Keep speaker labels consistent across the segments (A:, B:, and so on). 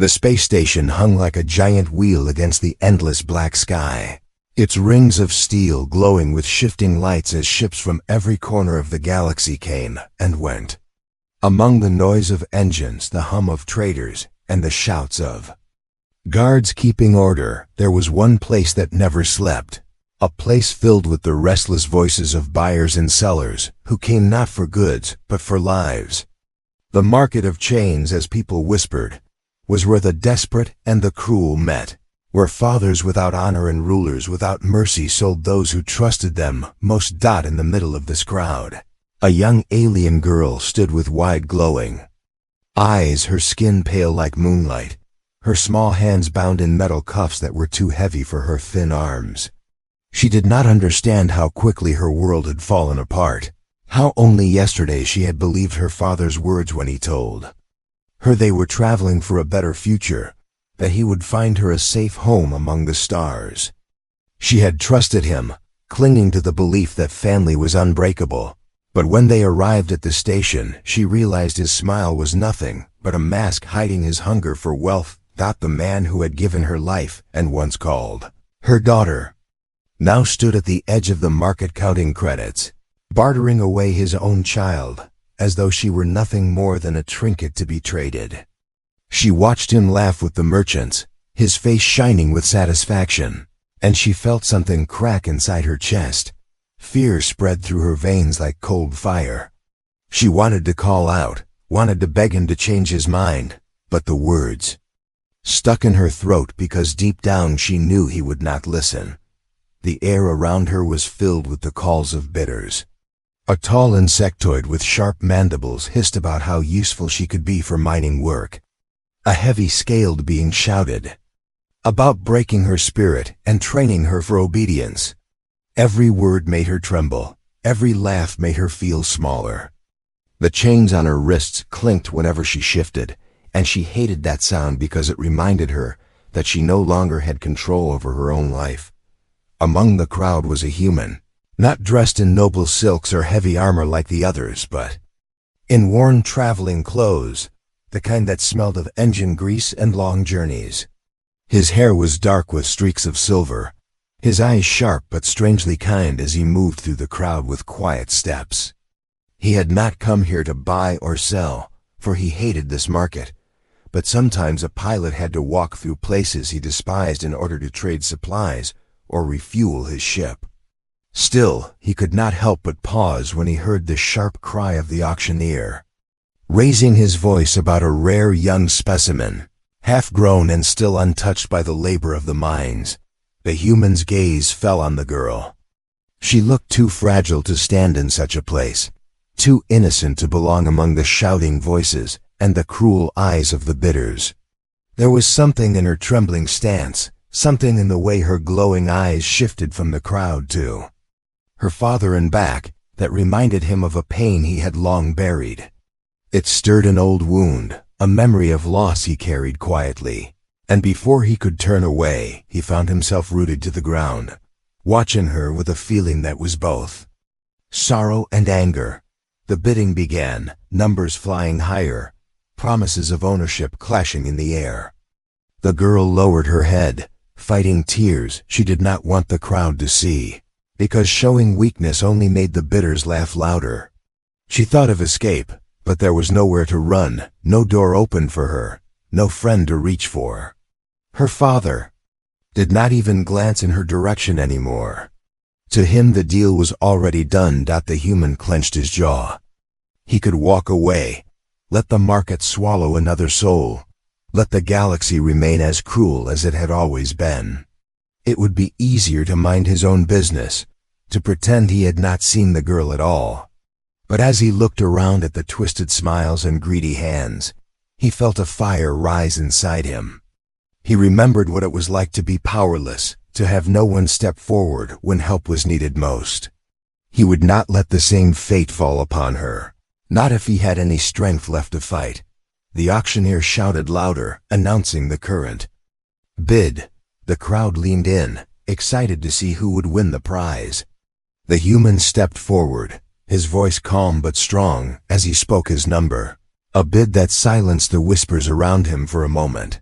A: The space station hung like a giant wheel against the endless black sky, its rings of steel glowing with shifting lights as ships from every corner of the galaxy came and went. Among the noise of engines, the hum of traders, and the shouts of guards keeping order, there was one place that never slept, a place filled with the restless voices of buyers and sellers who came not for goods but for lives. The market of chains, as people whispered, was where the desperate and the cruel met, where fathers without honor and rulers without mercy sold those who trusted them most. In the middle of this crowd, a young alien girl stood with wide glowing eyes, her skin pale like moonlight, her small hands bound in metal cuffs that were too heavy for her thin arms. She did not understand how quickly her world had fallen apart, how only yesterday she had believed her father's words when he told her they were traveling for a better future, that he would find her a safe home among the stars. She had trusted him, clinging to the belief that family was unbreakable. But when they arrived at the station, she realized his smile was nothing but a mask hiding his hunger for wealth. The man who had given her life and once called her daughter now stood at the edge of the market counting credits, bartering away his own child, as though she were nothing more than a trinket to be traded. She watched him laugh with the merchants, his face shining with satisfaction, and she felt something crack inside her chest. Fear spread through her veins like cold fire. She wanted to call out, wanted to beg him to change his mind, but the words stuck in her throat because deep down she knew he would not listen. The air around her was filled with the calls of bidders. A tall insectoid with sharp mandibles hissed about how useful she could be for mining work. A heavy-scaled being shouted about breaking her spirit and training her for obedience. Every word made her tremble, every laugh made her feel smaller. The chains on her wrists clinked whenever she shifted, and she hated that sound because it reminded her that she no longer had control over her own life. Among the crowd was a human, not dressed in noble silks or heavy armor like the others, but in worn traveling clothes, the kind that smelled of engine grease and long journeys. His hair was dark with streaks of silver, his eyes sharp but strangely kind as he moved through the crowd with quiet steps. He had not come here to buy or sell, for he hated this market, but sometimes a pilot had to walk through places he despised in order to trade supplies or refuel his ship. Still, he could not help but pause when he heard the sharp cry of the auctioneer, raising his voice about a rare young specimen, half-grown and still untouched by the labor of the mines. The human's gaze fell on the girl. She looked too fragile to stand in such a place, too innocent to belong among the shouting voices and the cruel eyes of the bidders. There was something in her trembling stance, something in the way her glowing eyes shifted from the crowd to her father and back, that reminded him of a pain he had long buried. It stirred an old wound, a memory of loss he carried quietly, and before he could turn away, he found himself rooted to the ground, watching her with a feeling that was both sorrow and anger. The bidding began, numbers flying higher, promises of ownership clashing in the air. The girl lowered her head, fighting tears she did not want the crowd to see, because showing weakness only made the bidders laugh louder. She thought of escape, but there was nowhere to run, no door open for her, no friend to reach for. Her father did not even glance in her direction anymore. To him the deal was already done. The human clenched his jaw. He could walk away, let the market swallow another soul, let the galaxy remain as cruel as it had always been. It would be easier to mind his own business, to pretend he had not seen the girl at all. But as he looked around at the twisted smiles and greedy hands, he felt a fire rise inside him. He remembered what it was like to be powerless, to have no one step forward when help was needed most. He would not let the same fate fall upon her, not if he had any strength left to fight. The auctioneer shouted louder, announcing the current bid. The crowd leaned in, excited to see who would win the prize. The human stepped forward, his voice calm but strong as he spoke his number, a bid that silenced the whispers around him for a moment.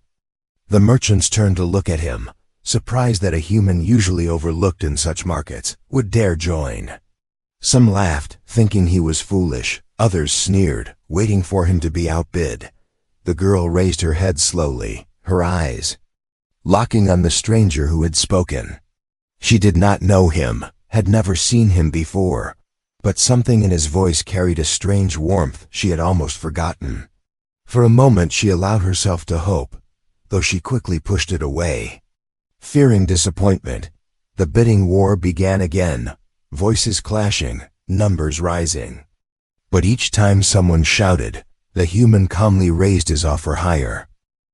A: The merchants turned to look at him, surprised that a human usually overlooked in such markets would dare join. Some laughed, thinking he was foolish. Others sneered, waiting for him to be outbid. The girl raised her head slowly, her eyes locking on the stranger who had spoken. She did not know him, had never seen him before, but something in his voice carried a strange warmth she had almost forgotten. For a moment she allowed herself to hope, though she quickly pushed it away. Fearing disappointment, the bidding war began again, voices clashing, numbers rising. But each time someone shouted, the human calmly raised his offer higher.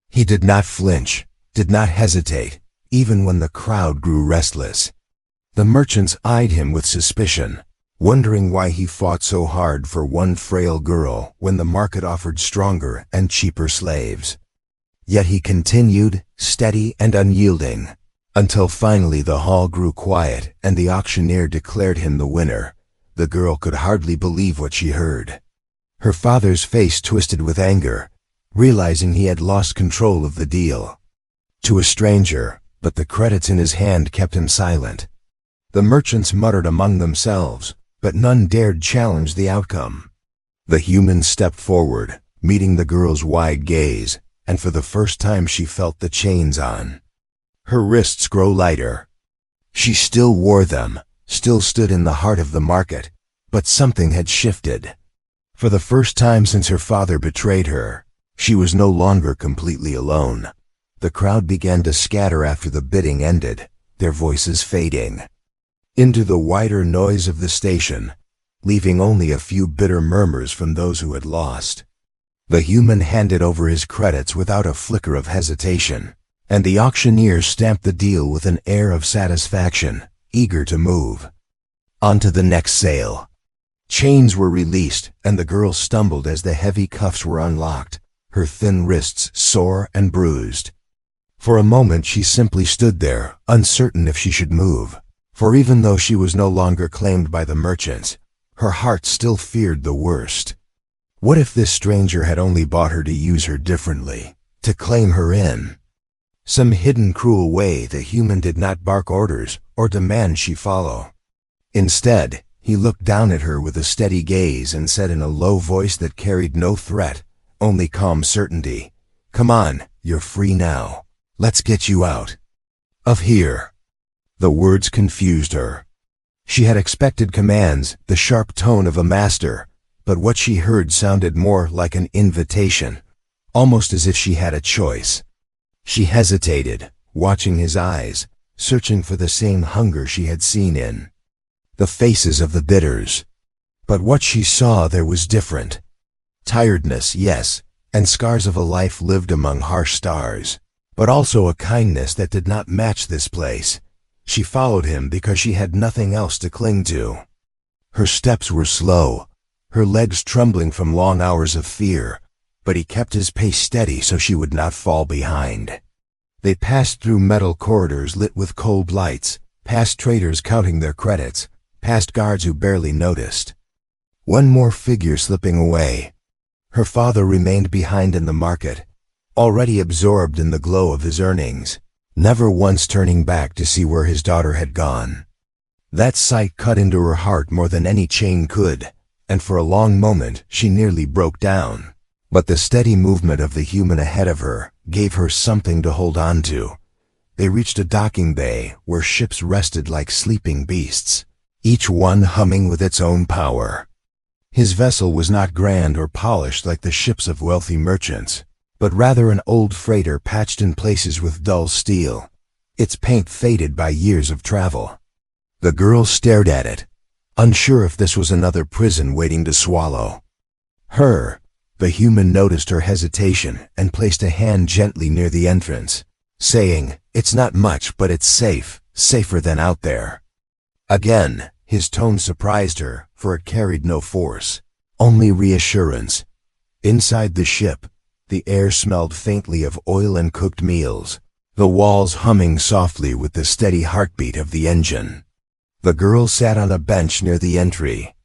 A: He did not flinch, did not hesitate, even when the crowd grew restless. The merchants eyed him with suspicion, wondering why he fought so hard for one frail girl when the market offered stronger and cheaper slaves. Yet he continued, steady and unyielding, until finally the hall grew quiet and the auctioneer declared him the winner. The girl could hardly believe what she heard. Her father's face twisted with anger, realizing he had lost control of the deal. To a stranger, but the credits in his hand kept him silent. The merchants muttered among themselves, but none dared challenge the outcome. The human stepped forward, meeting the girl's wide gaze, and for the first time she felt the chains on. Her wrists grow lighter. She still wore them, still stood in the heart of the market, but something had shifted. For the first time since her father betrayed her, she was no longer completely alone. The crowd began to scatter after the bidding ended, their voices fading into the wider noise of the station, leaving only a few bitter murmurs from those who had lost. The human handed over his credits without a flicker of hesitation, and the auctioneer stamped the deal with an air of satisfaction, eager to move on to the next sale. Chains were released, and the girl stumbled as the heavy cuffs were unlocked, her thin wrists sore and bruised. For a moment she simply stood there, uncertain if she should move, for even though she was no longer claimed by the merchants, her heart still feared the worst. What if this stranger had only bought her to use her differently, to claim her in some hidden cruel way the human did not bark orders or demand she follow? Instead, he looked down at her with a steady gaze and said in a low voice that carried no threat, only calm certainty, "Come on, you're free now. Let's get you out of here." The words confused her. She had expected commands, the sharp tone of a master, but what she heard sounded more like an invitation, almost as if she had a choice. She hesitated, watching his eyes, searching for the same hunger she had seen in the faces of the bidders. But what she saw there was different. Tiredness, yes, and scars of a life lived among harsh stars, but also a kindness that did not match this place. She followed him because she had nothing else to cling to. Her steps were slow, her legs trembling from long hours of fear, but he kept his pace steady so she would not fall behind. They passed through metal corridors lit with cold lights, past traders counting their credits, past guards who barely noticed one more figure slipping away. Her father remained behind in the market, already absorbed in the glow of his earnings, never once turning back to see where his daughter had gone. That sight cut into her heart more than any chain could, and for a long moment she nearly broke down. But the steady movement of the human ahead of her gave her something to hold on to. They reached a docking bay where ships rested like sleeping beasts, each one humming with its own power. His vessel was not grand or polished like the ships of wealthy merchants, but rather an old freighter patched in places with dull steel, its paint faded by years of travel. The girl stared at it, unsure if this was another prison waiting to swallow her. The human noticed her hesitation and placed a hand gently near the entrance, saying, "It's not much, but it's safe, safer than out there." Again, his tone surprised her, for it carried no force, only reassurance. Inside the ship, the air smelled faintly of oil and cooked meals, the walls humming softly with the steady heartbeat of the engine. The girl sat on a bench near the entry,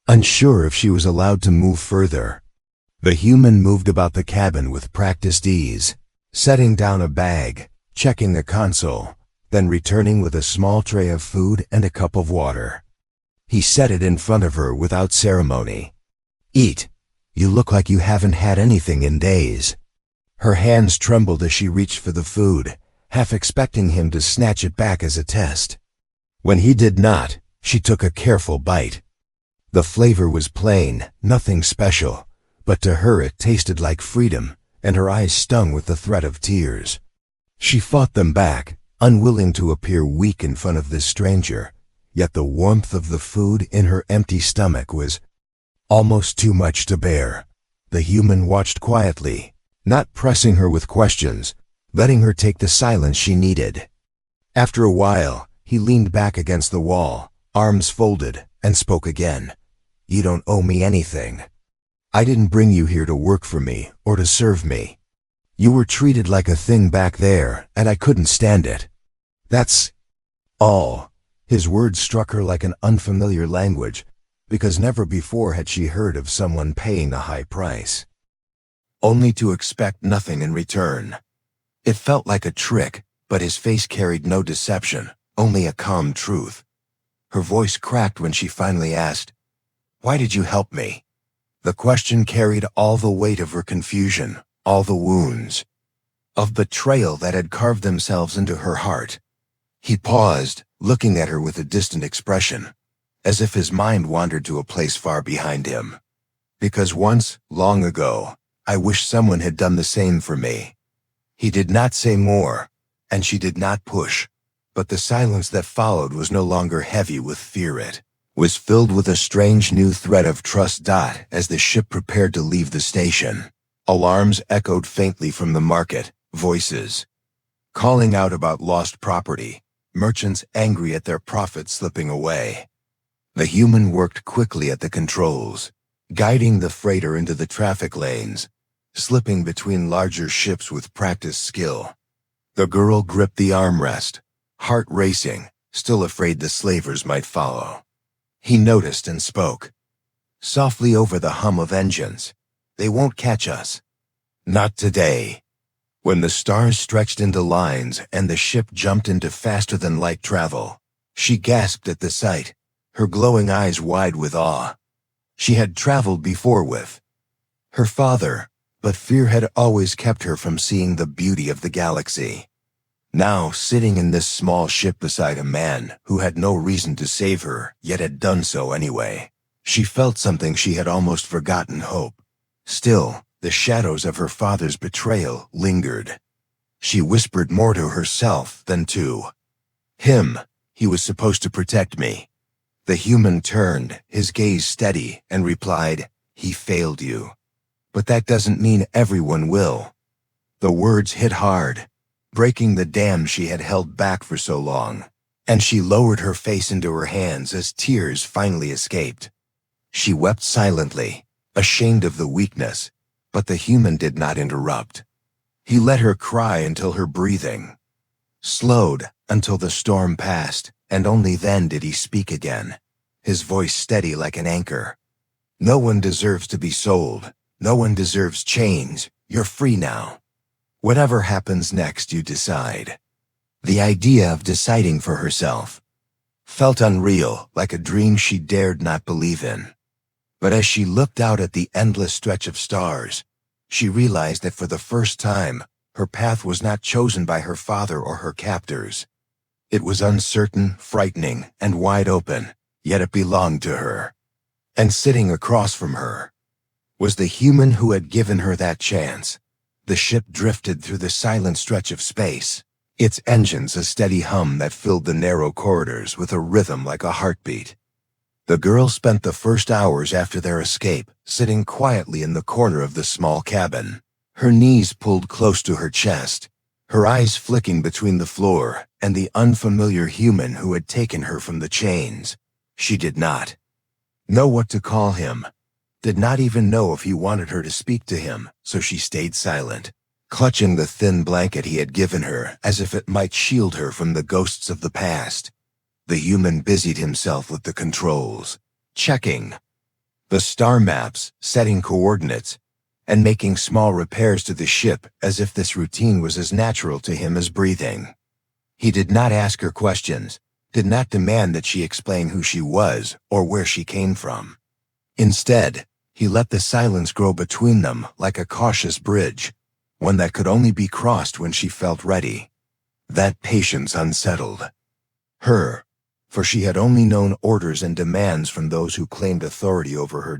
A: unsure if she was allowed to move further. The human moved about the cabin with practiced ease, setting down a bag, checking the console, then returning with a small tray of food and a cup of water. He set it in front of her without ceremony. "Eat. You look like you haven't had anything in days." Her hands trembled as she reached for the food, half expecting him to snatch it back as a test. When he did not, she took a careful bite. The flavor was plain, nothing special, but to her it tasted like freedom, and her eyes stung with the threat of tears. She fought them back, unwilling to appear weak in front of this stranger, yet the warmth of the food in her empty stomach was almost too much to bear. The human watched quietly, not pressing her with questions, letting her take the silence she needed. After a while, he leaned back against the wall, arms folded, and spoke again. "You don't owe me anything. I didn't bring you here to work for me or to serve me. You were treated like a thing back there, and I couldn't stand it. That's all." His words struck her like an unfamiliar language, because never before had she heard of someone paying a high price, only to expect nothing in return. It felt like a trick, but his face carried no deception, only a calm truth. Her voice cracked when she finally asked, "Why did you help me?" The question carried all the weight of her confusion, all the wounds of betrayal that had carved themselves into her heart. He paused, looking at her with a distant expression, as if his mind wandered to a place far behind him. "Because once, long ago, I wish someone had done the same for me." He did not say more, and she did not push, but the silence that followed was no longer heavy with fear. It was filled with a strange new thread of trust. As the ship prepared to leave the station, alarms echoed faintly from the market, voices calling out about lost property, merchants angry at their profits slipping away. The human worked quickly at the controls, guiding the freighter into the traffic lanes, slipping between larger ships with practiced skill. The girl gripped the armrest, heart racing, still afraid the slavers might follow. He noticed and spoke softly over the hum of engines. "They won't catch us. Not today." When the stars stretched into lines and the ship jumped into faster-than-light travel, she gasped at the sight, her glowing eyes wide with awe. She had traveled before with her father, but fear had always kept her from seeing the beauty of the galaxy. Now, sitting in this small ship beside a man who had no reason to save her, yet had done so anyway, she felt something she had almost forgotten: hope. Still, the shadows of her father's betrayal lingered. She whispered more to herself than to him. "He was supposed to protect me." The human turned, his gaze steady, and replied, "He failed you. But that doesn't mean everyone will." The words hit hard, breaking the dam she had held back for so long, and she lowered her face into her hands as tears finally escaped. She wept silently, ashamed of the weakness, but the human did not interrupt. He let her cry until her breathing slowed, until the storm passed, and only then did he speak again, his voice steady like an anchor. "No one deserves to be sold. No one deserves chains. You're free now. Whatever happens next, you decide." The idea of deciding for herself felt unreal, like a dream she dared not believe in. But as she looked out at the endless stretch of stars, she realized that for the first time, her path was not chosen by her father or her captors. It was uncertain, frightening, and wide open, yet it belonged to her. And sitting across from her was the human who had given her that chance. The ship drifted through the silent stretch of space, its engines a steady hum that filled the narrow corridors with a rhythm like a heartbeat. The girl spent the first hours after their escape sitting quietly in the corner of the small cabin, her knees pulled close to her chest, her eyes flicking between the floor and the unfamiliar human who had taken her from the chains. She did not know what to call him, did not even know if he wanted her to speak to him, so she stayed silent, clutching the thin blanket he had given her as if it might shield her from the ghosts of the past. The human busied himself with the controls, checking the star maps, setting coordinates, and making small repairs to the ship as if this routine was as natural to him as breathing. He did not ask her questions, did not demand that she explain who she was or where she came from. Instead, he let the silence grow between them like a cautious bridge, one that could only be crossed when she felt ready. That patience unsettled her, for she had only known orders and demands from those who claimed authority over her.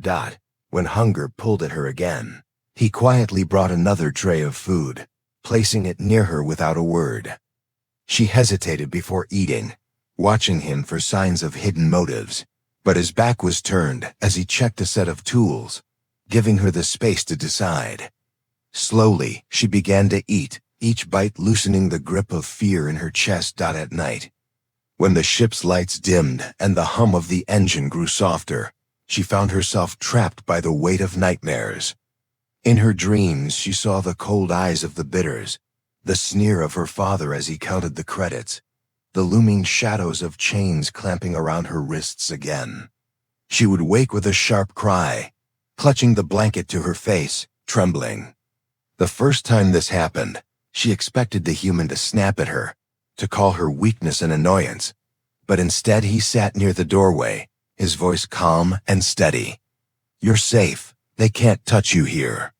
A: When hunger pulled at her again, he quietly brought another tray of food, placing it near her without a word. She hesitated before eating, watching him for signs of hidden motives, but his back was turned as he checked a set of tools, giving her the space to decide. Slowly, she began to eat, each bite loosening the grip of fear in her chest. At night, when the ship's lights dimmed and the hum of the engine grew softer, she found herself trapped by the weight of nightmares. In her dreams, she saw the cold eyes of the bidders, the sneer of her father as he counted the credits, the looming shadows of chains clamping around her wrists again. She would wake with a sharp cry, clutching the blanket to her face, trembling. The first time this happened, she expected the human to snap at her, to call her weakness and annoyance, but instead he sat near the doorway, his voice calm and steady. "You're safe. They can't touch you here."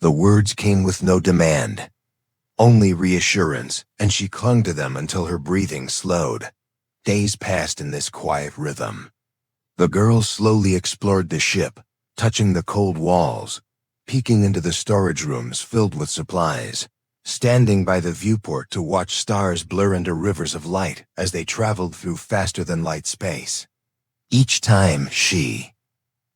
A: The words came with no demand, only reassurance, and she clung to them until her breathing slowed. Days passed in this quiet rhythm. The girl slowly explored the ship, touching the cold walls, peeking into the storage rooms filled with supplies, standing by the viewport to watch stars blur into rivers of light as they traveled through faster-than-light space. Each time she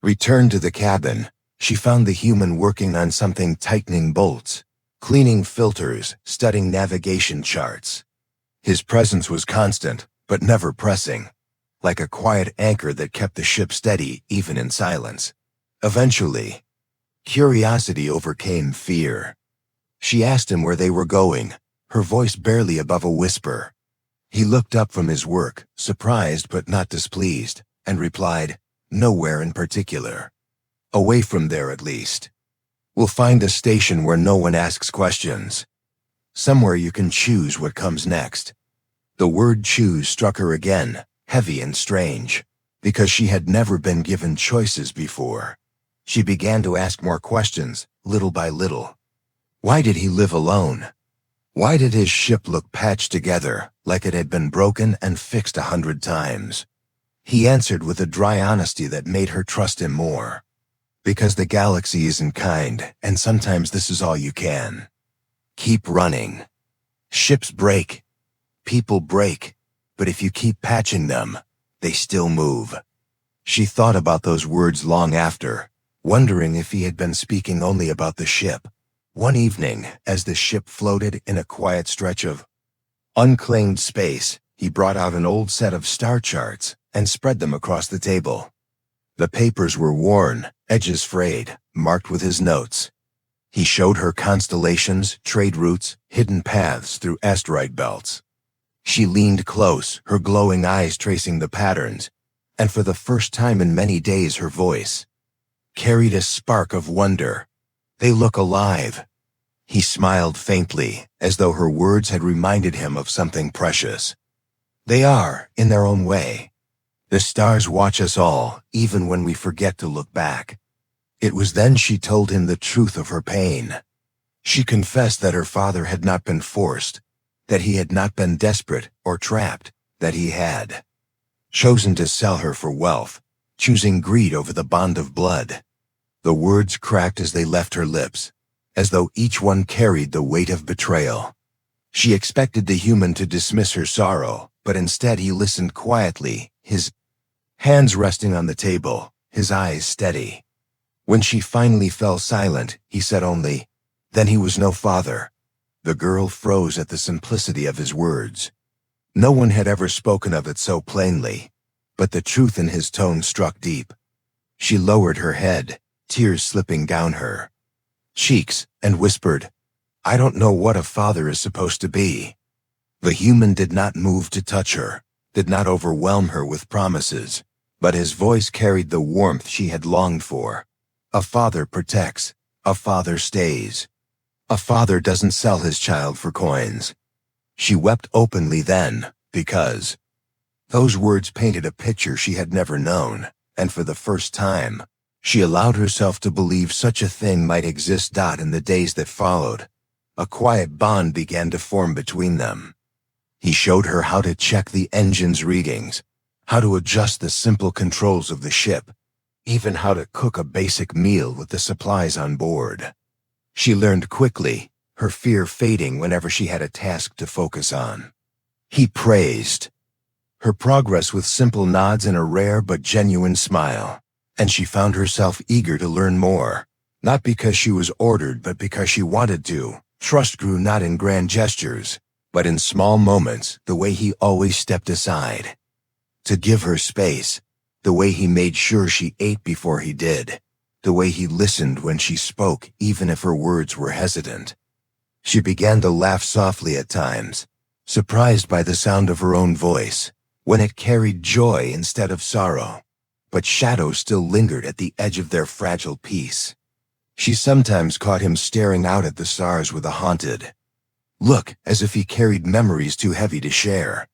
A: returned to the cabin, she found the human working on something, tightening bolts, cleaning filters, studying navigation charts. His presence was constant, but never pressing, like a quiet anchor that kept the ship steady even in silence. Eventually, curiosity overcame fear. She asked him where they were going, her voice barely above a whisper. He looked up from his work, surprised but not displeased, and replied, "Nowhere in particular. Away from there at least. We'll find a station where no one asks questions. Somewhere you can choose what comes next." The word choose struck her again, heavy and strange, because she had never been given choices before. She began to ask more questions, little by little. Why did he live alone? Why did his ship look patched together, like it had been broken and fixed 100 times? He answered with a dry honesty that made her trust him more. Because the galaxy isn't kind, and sometimes this is all you can. Keep running. Ships break. People break. But if you keep patching them, they still move. She thought about those words long after, wondering if he had been speaking only about the ship. One evening, as the ship floated in a quiet stretch of unclaimed space, he brought out an old set of star charts and spread them across the table. The papers were worn, edges frayed, marked with his notes. He showed her constellations, trade routes, hidden paths through asteroid belts. She leaned close, her glowing eyes tracing the patterns, and for the first time in many days her voice carried a spark of wonder. "They look alive." He smiled faintly, as though her words had reminded him of something precious. "They are, in their own way. The stars watch us all, even when we forget to look back." It was then she told him the truth of her pain. She confessed that her father had not been forced, that he had not been desperate or trapped, that he had chosen to sell her for wealth, choosing greed over the bond of blood. The words cracked as they left her lips, as though each one carried the weight of betrayal. She expected the human to dismiss her sorrow, but instead he listened quietly, his hands resting on the table, his eyes steady. When she finally fell silent, he said only, "Then he was no father." The girl froze at the simplicity of his words. No one had ever spoken of it so plainly, but the truth in his tone struck deep. She lowered her head, tears slipping down her cheeks, and whispered, "I don't know what a father is supposed to be." The human did not move to touch her, did not overwhelm her with promises, but his voice carried the warmth she had longed for. "A father protects, A father stays. A father doesn't sell his child for coins. She wept openly then, because those words painted a picture she had never known, and for the first time, she allowed herself to believe such a thing might exist. In the days that followed, a quiet bond began to form between them. He showed her how to check the engine's readings, how to adjust the simple controls of the ship, even how to cook a basic meal with the supplies on board. She learned quickly, her fear fading whenever she had a task to focus on. He praised her progress with simple nods and a rare but genuine smile, and she found herself eager to learn more, not because she was ordered but because she wanted to. Trust grew not in grand gestures, but in small moments, the way he always stepped aside to give her space, the way he made sure she ate before he did, the way he listened when she spoke even if her words were hesitant. She began to laugh softly at times, surprised by the sound of her own voice, when it carried joy instead of sorrow. But shadows still lingered at the edge of their fragile peace. She sometimes caught him staring out at the stars with a haunted look, as if he carried memories too heavy to share.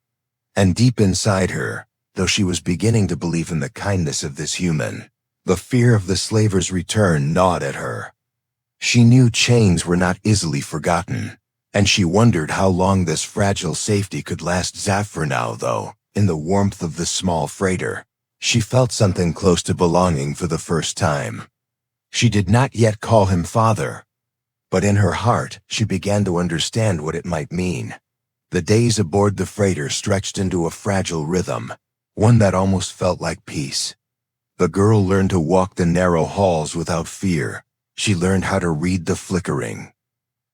A: And deep inside her, though she was beginning to believe in the kindness of this human, the fear of the slaver's return gnawed at her. She knew chains were not easily forgotten, and she wondered how long this fragile safety could last. For now, though, in the warmth of the small freighter, she felt something close to belonging for the first time. She did not yet call him father, but in her heart she began to understand what it might mean. The days aboard the freighter stretched into a fragile rhythm, one that almost felt like peace. The girl learned to walk the narrow halls without fear. She learned how to read the flickering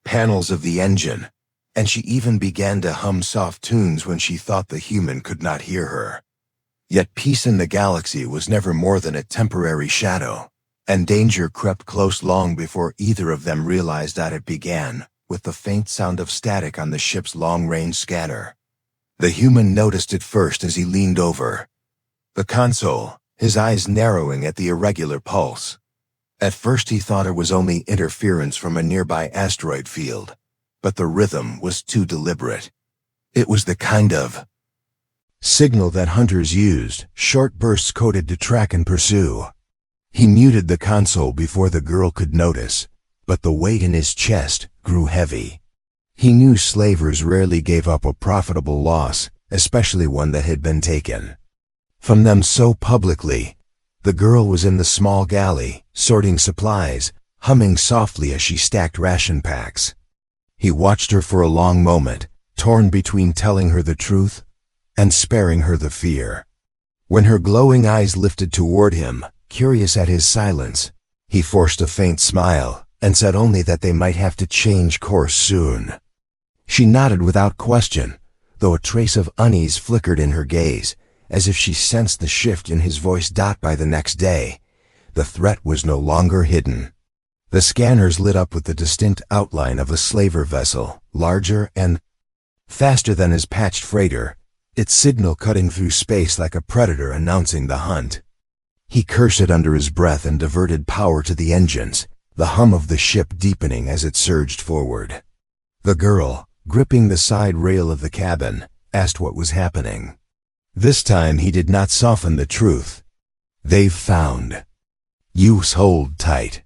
A: panels of the engine, and she even began to hum soft tunes when she thought the human could not hear her. Yet peace in the galaxy was never more than a temporary shadow, and danger crept close long before either of them realized that it began with the faint sound of static on the ship's long-range scanner. The human noticed it first as he leaned over the console, his eyes narrowing at the irregular pulse. At first he thought it was only interference from a nearby asteroid field, but the rhythm was too deliberate. It was the kind of signal that hunters used, short bursts coded to track and pursue. He muted the console before the girl could notice, but the weight in his chest grew heavy. He knew slavers rarely gave up a profitable loss, especially one that had been taken from them so publicly. The girl was in the small galley, sorting supplies, humming softly as she stacked ration packs. He watched her for a long moment, torn between telling her the truth and sparing her the fear. When her glowing eyes lifted toward him, curious at his silence, he forced a faint smile and said only that they might have to change course soon. She nodded without question, though a trace of unease flickered in her gaze, as if she sensed the shift in his voice. By the next day, the threat was no longer hidden. The scanners lit up with the distinct outline of a slaver vessel, larger and faster than his patched freighter, its signal cutting through space like a predator announcing the hunt. He cursed it under his breath and diverted power to the engines, the hum of the ship deepening as it surged forward. The girl, gripping the side rail of the cabin, asked what was happening. This time he did not soften the truth. "They've found you. Hold tight."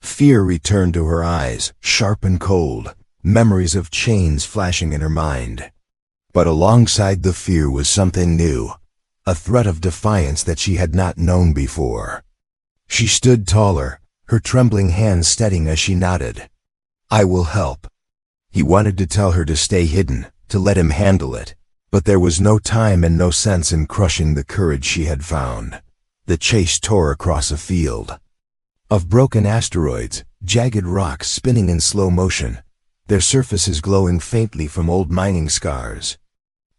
A: Fear returned to her eyes, sharp and cold, memories of chains flashing in her mind. But alongside the fear was something new, a threat of defiance that she had not known before. She stood taller, her trembling hands steadying as she nodded. "I will help." He wanted to tell her to stay hidden, to let him handle it, but there was no time and no sense in crushing the courage she had found. The chase tore across a field of broken asteroids, jagged rocks spinning in slow motion, their surfaces glowing faintly from old mining scars.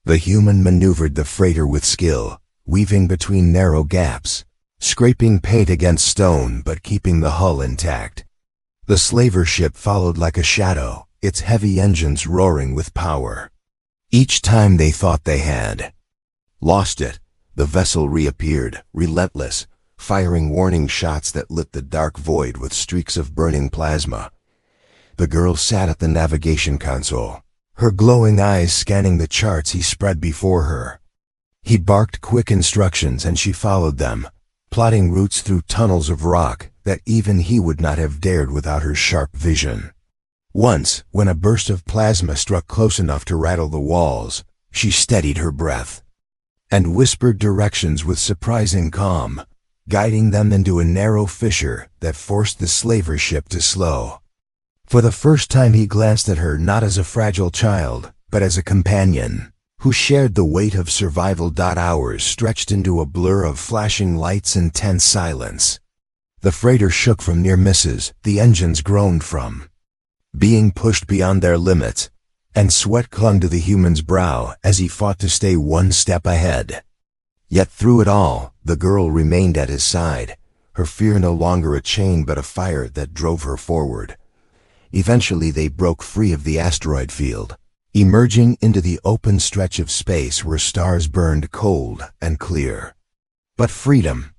A: The human maneuvered the freighter with skill, weaving between narrow gaps, scraping paint against stone but keeping the hull intact. The slaver ship followed like a shadow, its heavy engines roaring with power. Each time they thought they had lost it, the vessel reappeared, relentless, firing warning shots that lit the dark void with streaks of burning plasma. The girl sat at the navigation console, her glowing eyes scanning the charts he spread before her. He barked quick instructions and she followed them, plotting routes through tunnels of rock that even he would not have dared without her sharp vision. Once, when a burst of plasma struck close enough to rattle the walls, she steadied her breath and whispered directions with surprising calm, guiding them into a narrow fissure that forced the slaver ship to slow. For the first time he glanced at her not as a fragile child, but as a companion, who shared the weight of survival. Hours stretched into a blur of flashing lights and tense silence. The freighter shook from near misses, the engines groaned from being pushed beyond their limits, and sweat clung to the human's brow as he fought to stay one step ahead. Yet through it all, the girl remained at his side, her fear no longer a chain but a fire that drove her forward. Eventually they broke free of the asteroid field, emerging into the open stretch of space where stars burned cold and clear. But freedom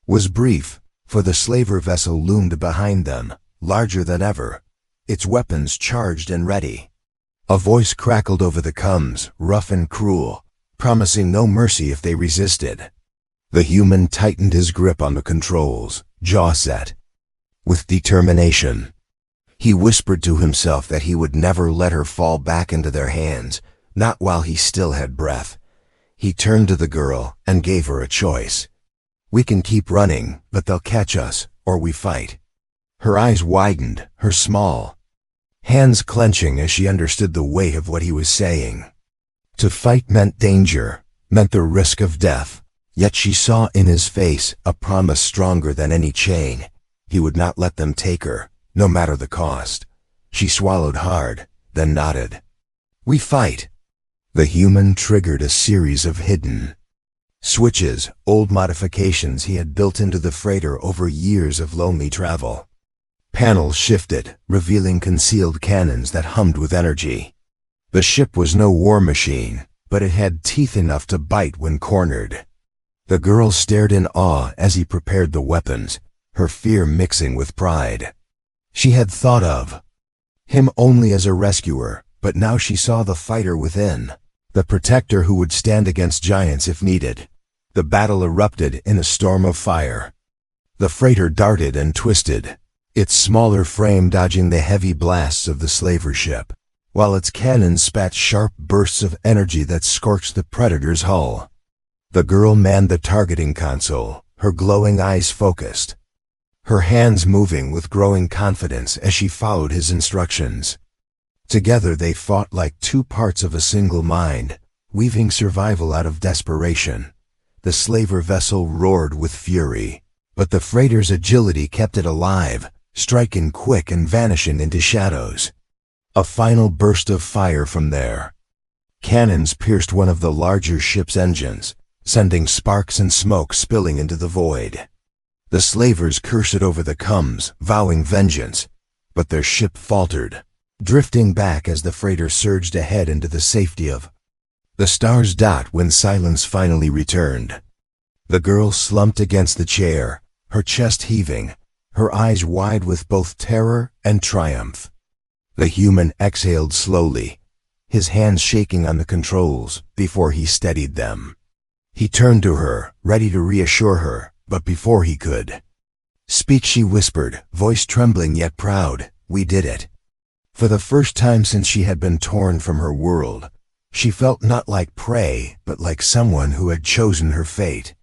A: was brief, for the slaver vessel loomed behind them, larger than ever, its weapons charged and ready. A voice crackled over the comms, rough and cruel, promising no mercy if they resisted. The human tightened his grip on the controls, jaw set with determination. He whispered to himself that he would never let her fall back into their hands, not while he still had breath. He turned to the girl and gave her a choice. We can keep running, but they'll catch us, or we fight. Her eyes widened, her small hands clenching as she understood the weight of what he was saying. To fight meant danger, meant the risk of death, yet she saw in his face a promise stronger than any chain. He would not let them take her, no matter the cost. She swallowed hard, then nodded. We fight. The human triggered a series of hidden switches, old modifications he had built into the freighter over years of lonely travel. Panels shifted, revealing concealed cannons that hummed with energy. The ship was no war machine, but it had teeth enough to bite when cornered. The girl stared in awe as he prepared the weapons, her fear mixing with pride. She had thought of him only as a rescuer, but now she saw the fighter within, the protector who would stand against giants if needed. The battle erupted in a storm of fire. The freighter darted and twisted, its smaller frame dodging the heavy blasts of the slaver ship, while its cannons spat sharp bursts of energy that scorched the predator's hull. The girl manned the targeting console, her glowing eyes focused, her hands moving with growing confidence as she followed his instructions. Together they fought like two parts of a single mind, weaving survival out of desperation. The slaver vessel roared with fury, but the freighter's agility kept it alive, striking quick and vanishing into shadows. A final burst of fire from there. Cannons pierced one of the larger ship's engines, sending sparks and smoke spilling into the void. The slavers cursed over the comms, vowing vengeance, but their ship faltered, drifting back as the freighter surged ahead into the safety of the stars. When silence finally returned, the girl slumped against the chair, her chest heaving, her eyes wide with both terror and triumph. The human exhaled slowly, his hands shaking on the controls before he steadied them. He turned to her, ready to reassure her, but before he could speak she whispered, voice trembling yet proud, "We did it." For the first time since she had been torn from her world, she felt not like prey, but like someone who had chosen her fate.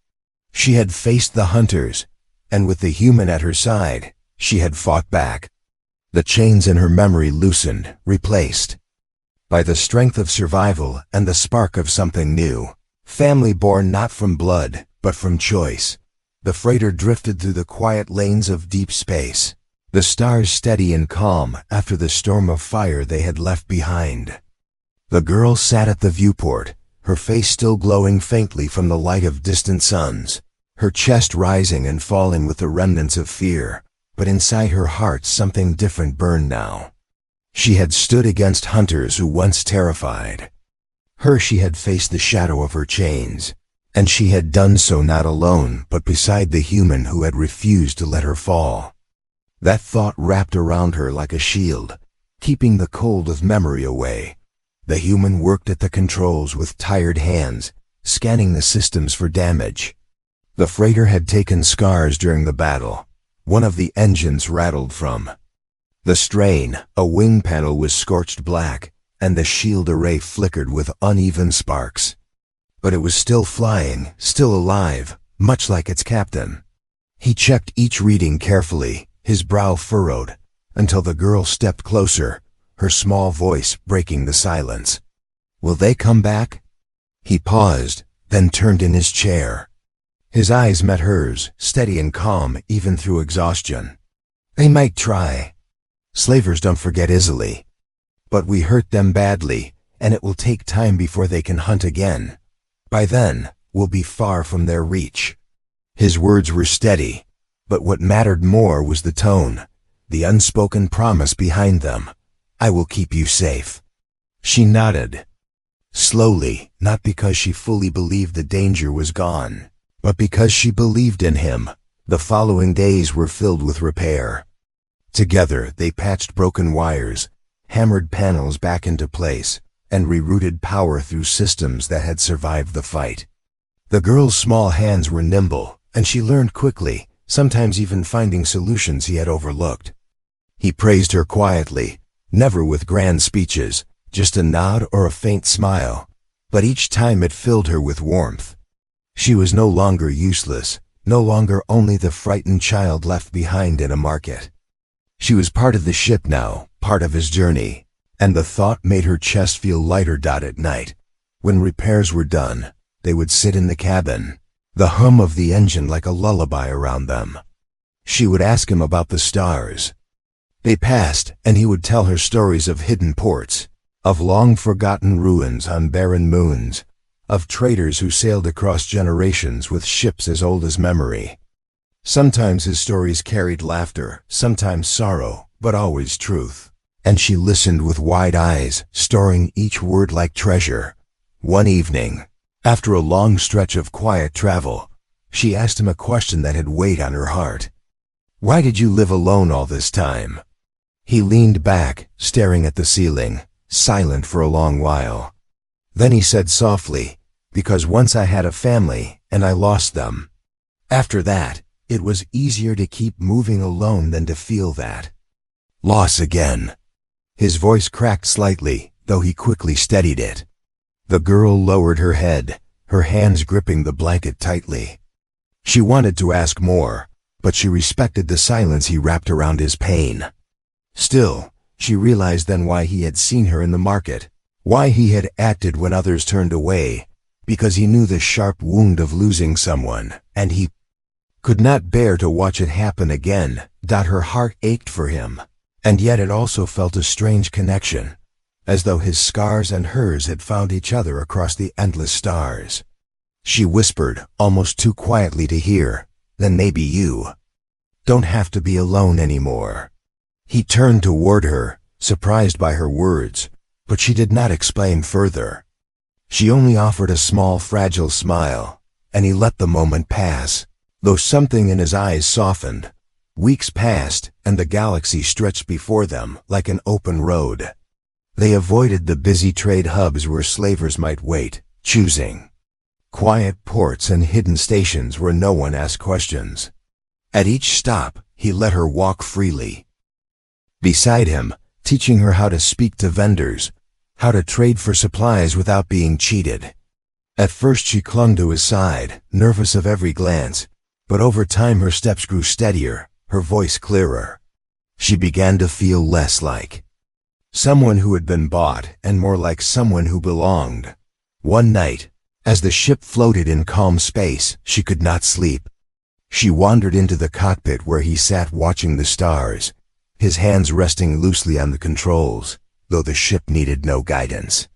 A: She had faced the hunters, and with the human at her side, she had fought back. The chains in her memory loosened, replaced by the strength of survival and the spark of something new. Family born not from blood, but from choice. The freighter drifted through the quiet lanes of deep space, the stars steady and calm after the storm of fire they had left behind. The girl sat at the viewport, her face still glowing faintly from the light of distant suns, her chest rising and falling with the remnants of fear, but inside her heart something different burned now. She had stood against hunters who once terrified her. She had faced the shadow of her chains, And she had done so not alone, but beside the human who had refused to let her fall. That thought wrapped around her like a shield, keeping the cold of memory away. The human worked at the controls with tired hands, scanning the systems for damage. The freighter had taken scars during the battle. One of the engines rattled from the strain, a wing panel was scorched black, and the shield array flickered with uneven sparks. But it was still flying, still alive, much like its captain. He checked each reading carefully, his brow furrowed, until the girl stepped closer, her small voice breaking the silence. "Will they come back?" He paused, then turned in his chair. His eyes met hers, steady and calm even through exhaustion. "They might try. Slavers don't forget easily. But we hurt them badly, and it will take time before they can hunt again. By then, we'll be far from their reach." His words were steady, but what mattered more was the tone, the unspoken promise behind them. "I will keep you safe." She nodded. Slowly, not because she fully believed the danger was gone, but because she believed in him. The following days were filled with repair. Together, they patched broken wires, hammered panels back into place, and rerouted power through systems that had survived the fight. The girl's small hands were nimble, and she learned quickly, sometimes even finding solutions he had overlooked. He praised her quietly, never with grand speeches, just a nod or a faint smile, but each time it filled her with warmth. She was no longer useless, no longer only the frightened child left behind in a market. She was part of the ship now, part of his journey. And the thought made her chest feel lighter. At night, when repairs were done, they would sit in the cabin, the hum of the engine like a lullaby around them. She would ask him about the stars. They passed, and he would tell her stories of hidden ports, of long-forgotten ruins on barren moons, of traders who sailed across generations with ships as old as memory. Sometimes his stories carried laughter, sometimes sorrow, but always truth. And she listened with wide eyes, storing each word like treasure. One evening, after a long stretch of quiet travel, she asked him a question that had weighed on her heart. "Why did you live alone all this time?" He leaned back, staring at the ceiling, silent for a long while. Then he said softly, "Because once I had a family, and I lost them. After that, it was easier to keep moving alone than to feel that loss again." His voice cracked slightly, though he quickly steadied it. The girl lowered her head, her hands gripping the blanket tightly. She wanted to ask more, but she respected the silence he wrapped around his pain. Still, she realized then why he had seen her in the market, why he had acted when others turned away, because he knew the sharp wound of losing someone, and he could not bear to watch it happen again. Her heart ached for him. And yet it also felt a strange connection, as though his scars and hers had found each other across the endless stars. She whispered, almost too quietly to hear, "Then maybe you don't have to be alone anymore." He turned toward her, surprised by her words, but she did not explain further. She only offered a small, fragile smile, and he let the moment pass, though something in his eyes softened. Weeks passed, and the galaxy stretched before them like an open road. They avoided the busy trade hubs where slavers might wait, choosing quiet ports and hidden stations where no one asked questions. At each stop, he let her walk freely beside him, teaching her how to speak to vendors, how to trade for supplies without being cheated. At first she clung to his side, nervous of every glance, but over time her steps grew steadier, her voice clearer. She began to feel less like someone who had been bought and more like someone who belonged. One night, as the ship floated in calm space, she could not sleep. She wandered into the cockpit where he sat watching the stars, his hands resting loosely on the controls, though the ship needed no guidance.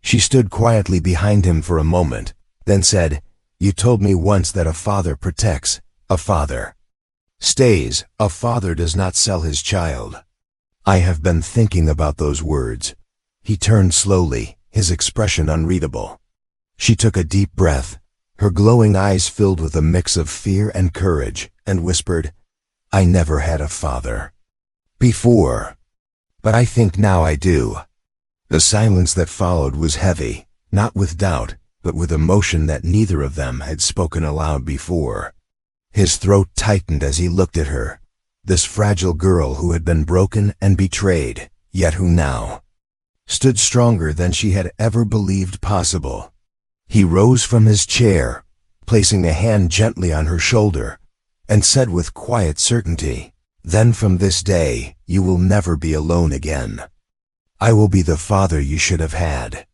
A: She stood quietly behind him for a moment, then said, "You told me once that a father protects, a father stays, a father does not sell his child." I have been thinking about those words. He turned slowly, his expression unreadable. She took a deep breath, Her glowing eyes filled with a mix of fear and courage, and whispered, "I never had a father before, but I think now I do." The silence that followed was heavy, not with doubt, but with emotion that neither of them had spoken aloud before. His throat tightened as he looked at her, this fragile girl who had been broken and betrayed, yet who now stood stronger than she had ever believed possible. He rose from his chair, placing a hand gently on her shoulder, and said with quiet certainty, "Then from this day, you will never be alone again. I will be the father you should have had."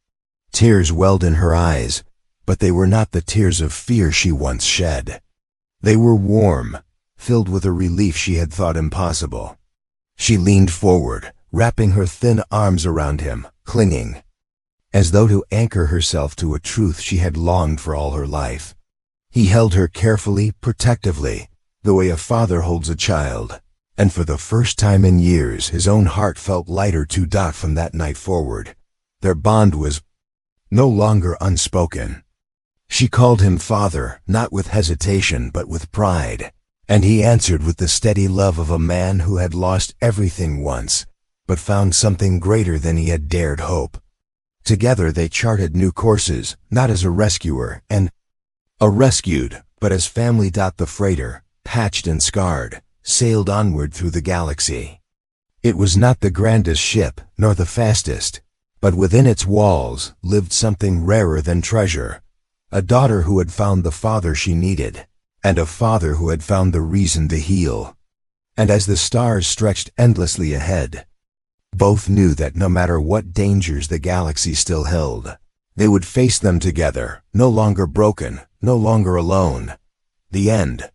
A: Tears welled in her eyes, but they were not the tears of fear she once shed. They were warm, filled with a relief she had thought impossible. She leaned forward, wrapping her thin arms around him, clinging, as though to anchor herself to a truth she had longed for all her life. He held her carefully, protectively, the way a father holds a child, and for the first time in years his own heart felt lighter to dot from that night forward. Their bond was no longer unspoken. She called him father, not with hesitation but with pride, and he answered with the steady love of a man who had lost everything once, but found something greater than he had dared hope. Together they charted new courses, not as a rescuer and a rescued, but as family. The freighter, patched and scarred, sailed onward through the galaxy. It was not the grandest ship, nor the fastest, but within its walls lived something rarer than treasure, a daughter who had found the father she needed, and a father who had found the reason to heal. And as the stars stretched endlessly ahead, both knew that no matter what dangers the galaxy still held, they would face them together, no longer broken, no longer alone. The end